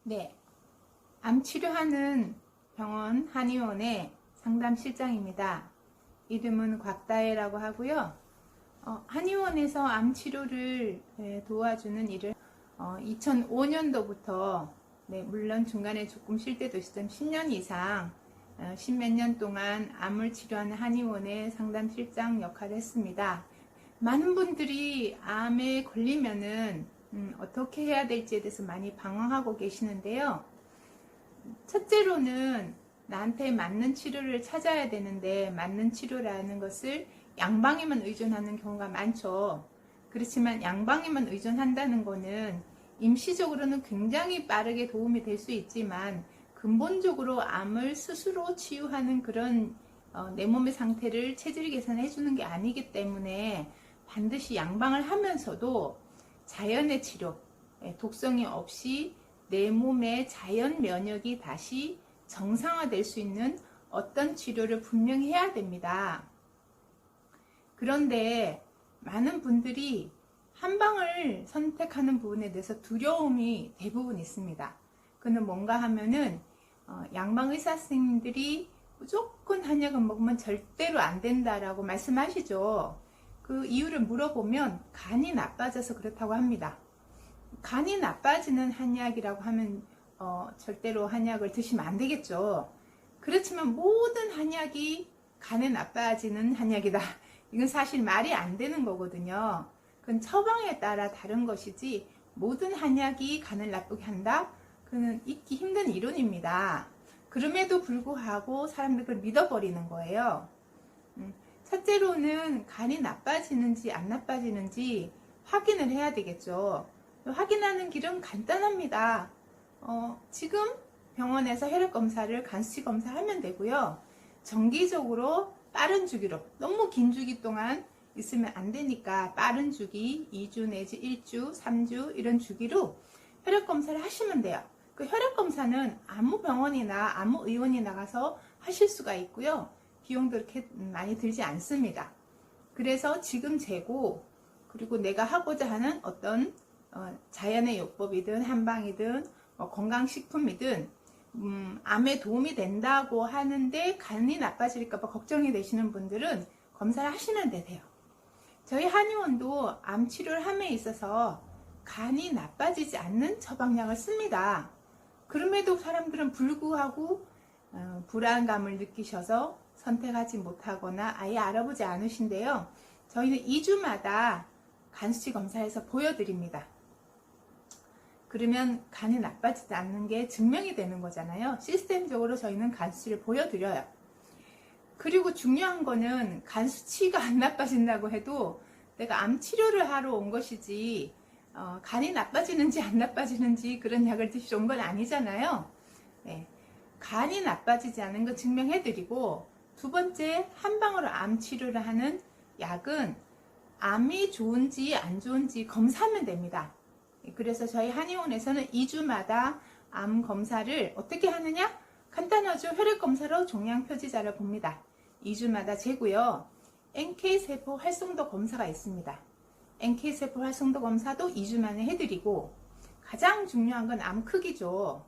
네, 암 치료하는 병원 한의원의 상담실장입니다. 이름은 곽다혜라고 하고요. 한의원에서 암 치료를 도와주는 일을 2005년도부터 물론 중간에 조금 쉴 때도 있었던 10년 이상 10몇 년 동안 암을 치료하는 한의원의 상담실장 역할을 했습니다. 많은 분들이 암에 걸리면은 어떻게 해야 될지에 대해서 많이 방황하고 계시는데요. 첫째로는 나한테 맞는 치료를 찾아야 되는데, 맞는 치료라는 것을 양방에만 의존하는 경우가 많죠. 그렇지만 양방에만 의존한다는 것은 임시적으로는 굉장히 빠르게 도움이 될 수 있지만 근본적으로 암을 스스로 치유하는 그런 내 몸의 상태를 체질 개선해 주는 게 아니기 때문에 반드시 양방을 하면서도 자연의 치료, 독성이 없이 내 몸의 자연 면역이 다시 정상화될 수 있는 어떤 치료를 분명히 해야 됩니다. 그런데 많은 분들이 한방을 선택하는 부분에 대해서 두려움이 대부분 있습니다. 그는 뭔가 하면은 양방 의사 선생님들이 무조건 한약을 먹으면 절대로 안 된다라고 말씀하시죠. 그 이유를 물어보면 간이 나빠져서 그렇다고 합니다. 간이 나빠지는 한약이라고 하면 절대로 한약을 드시면 안 되겠죠. 그렇지만 모든 한약이 간에 나빠지는 한약이다. 이건 사실 말이 안 되는 거거든요. 그건 처방에 따라 다른 것이지 모든 한약이 간을 나쁘게 한다? 그는 있기 힘든 이론입니다. 그럼에도 불구하고 사람들 그걸 믿어버리는 거예요. 첫째로는 간이 나빠지는지 안 나빠지는지 확인을 해야 되겠죠. 확인하는 길은 간단합니다. 지금 병원에서 혈액 검사를 간수치 검사하면 되고요. 정기적으로 빠른 주기로, 너무 긴 주기 동안 있으면 안 되니까 빠른 주기 2주 내지 1주, 3주 이런 주기로 혈액 검사를 하시면 돼요. 그 혈액 검사는 아무 병원이나 아무 의원이 나가서 하실 수가 있고요. 비용도 그렇게 많이 들지 않습니다. 그래서 지금 재고, 그리고 내가 하고자 하는 어떤 자연의 요법이든 한방이든 건강식품이든 암에 도움이 된다고 하는데 간이 나빠질까봐 걱정이 되시는 분들은 검사를 하시면 돼요. 저희 한의원도 암 치료를 함에 있어서 간이 나빠지지 않는 처방약을 씁니다. 그럼에도 사람들은 불구하고 불안감을 느끼셔서 선택하지 못하거나 아예 알아보지 않으신데요. 저희는 2주마다 간수치 검사해서 보여드립니다. 그러면 간이 나빠지지 않는 게 증명이 되는 거잖아요. 시스템적으로 저희는 간수치를 보여드려요. 그리고 중요한 거는 간수치가 안 나빠진다고 해도 내가 암 치료를 하러 온 것이지 간이 나빠지는지 안 나빠지는지 그런 약을 드시러 온 건 아니잖아요. 네. 간이 나빠지지 않은 거 증명해드리고, 두 번째, 한방으로 암 치료를 하는 약은 암이 좋은지 안 좋은지 검사하면 됩니다. 그래서 저희 한의원에서는 2주마다 암 검사를 어떻게 하느냐? 간단하죠. 혈액 검사로 종양 표지자를 봅니다. 2주마다 재고요. NK세포 활성도 검사가 있습니다. NK세포 활성도 검사도 2주 만에 해드리고, 가장 중요한 건 암 크기죠.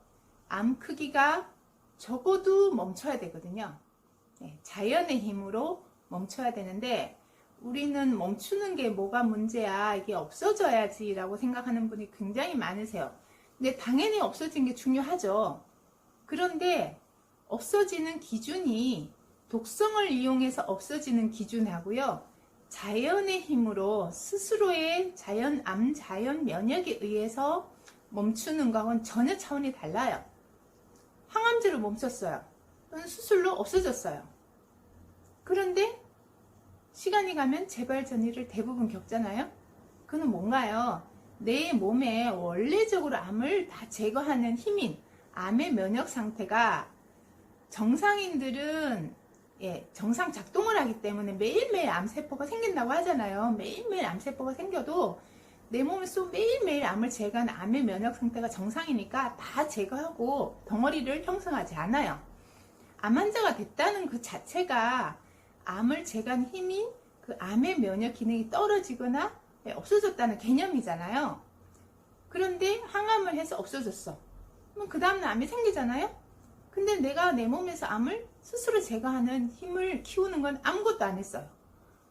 암 크기가 적어도 멈춰야 되거든요. 자연의 힘으로 멈춰야 되는데, 우리는 멈추는 게 뭐가 문제야, 이게 없어져야지 라고 생각하는 분이 굉장히 많으세요. 근데 당연히 없어지는 게 중요하죠. 그런데 없어지는 기준이 독성을 이용해서 없어지는 기준하고요, 자연의 힘으로 스스로의 암 자연 면역에 의해서 멈추는 거하고는 전혀 차원이 달라요. 항암제로 멈췄어요. 또는 수술로 없어졌어요. 그런데 시간이 가면 재발전이를 대부분 겪잖아요. 그는 뭔가요? 내 몸에 원래적으로 암을 다 제거하는 힘인 암의 면역 상태가 정상인들은 정상 작동을 하기 때문에 매일매일 암세포가 생긴다고 하잖아요. 매일매일 암세포가 생겨도 내 몸에서 매일매일 암을 제거하는 암의 면역 상태가 정상이니까 다 제거하고 덩어리를 형성하지 않아요. 암 환자가 됐다는 그 자체가 암을 제거한 힘인 그 암의 면역 기능이 떨어지거나 없어졌다는 개념이잖아요. 그런데 항암을 해서 없어졌어. 그럼 그 다음날 암이 생기잖아요. 근데 내가 내 몸에서 암을 스스로 제거하는 힘을 키우는 건 아무것도 안 했어요.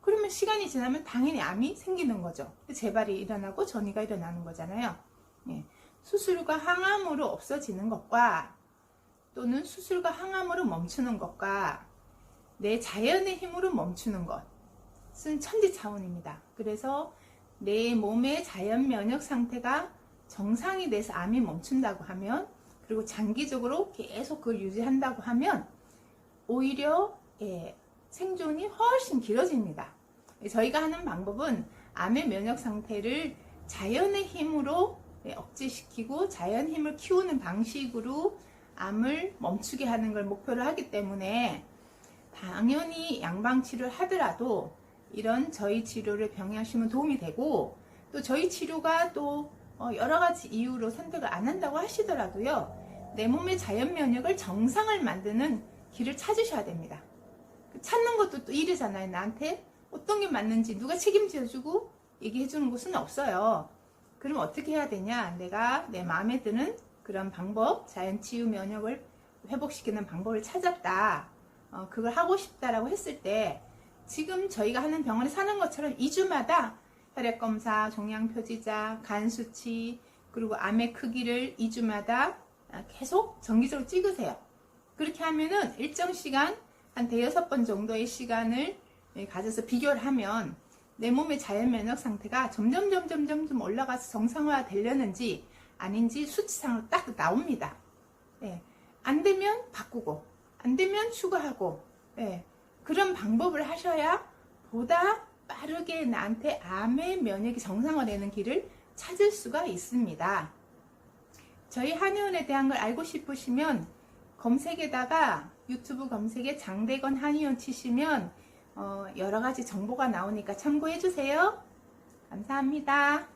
그러면 시간이 지나면 당연히 암이 생기는 거죠. 재발이 일어나고 전이가 일어나는 거잖아요. 예. 수술과 항암으로 없어지는 것과 또는 수술과 항암으로 멈추는 것과 내 자연의 힘으로 멈추는 것은 천지 차원입니다. 그래서 내 몸의 자연 면역 상태가 정상이 돼서 암이 멈춘다고 하면, 그리고 장기적으로 계속 그걸 유지한다고 하면 오히려 생존이 훨씬 길어집니다. 저희가 하는 방법은 암의 면역 상태를 자연의 힘으로 억제시키고 자연 힘을 키우는 방식으로 암을 멈추게 하는 걸 목표로 하기 때문에, 당연히 양방치료를 하더라도 이런 저희 치료를 병행하시면 도움이 되고, 또 저희 치료가 또 여러 가지 이유로 선택을 안 한다고 하시더라도요, 내 몸의 자연 면역을 정상을 만드는 길을 찾으셔야 됩니다. 찾는 것도 또 일이잖아요. 나한테 어떤 게 맞는지 누가 책임져주고 얘기해주는 곳은 없어요. 그럼 어떻게 해야 되냐? 내가 내 마음에 드는 그런 방법, 자연 치유 면역을 회복시키는 방법을 찾았다. 그걸 하고 싶다라고 했을 때, 지금 저희가 하는 병원에 사는 것처럼 2주마다 혈액검사, 종양표지자, 간수치, 그리고 암의 크기를 2주마다 계속 정기적으로 찍으세요. 그렇게 하면은 일정 시간, 한 5-6번 정도의 시간을 가져서 비교를 하면 내 몸의 자연 면역 상태가 점점 올라가서 정상화 되려는지 아닌지 수치상으로 딱 나옵니다. 네. 안 되면 바꾸고, 안 되면 추가하고, 네. 그런 방법을 하셔야 보다 빠르게 나한테 암의 면역이 정상화되는 길을 찾을 수가 있습니다. 저희 한의원에 대한 걸 알고 싶으시면 검색에다가 유튜브 검색에 장대건 한의원 치시면 여러 가지 정보가 나오니까 참고해 주세요. 감사합니다.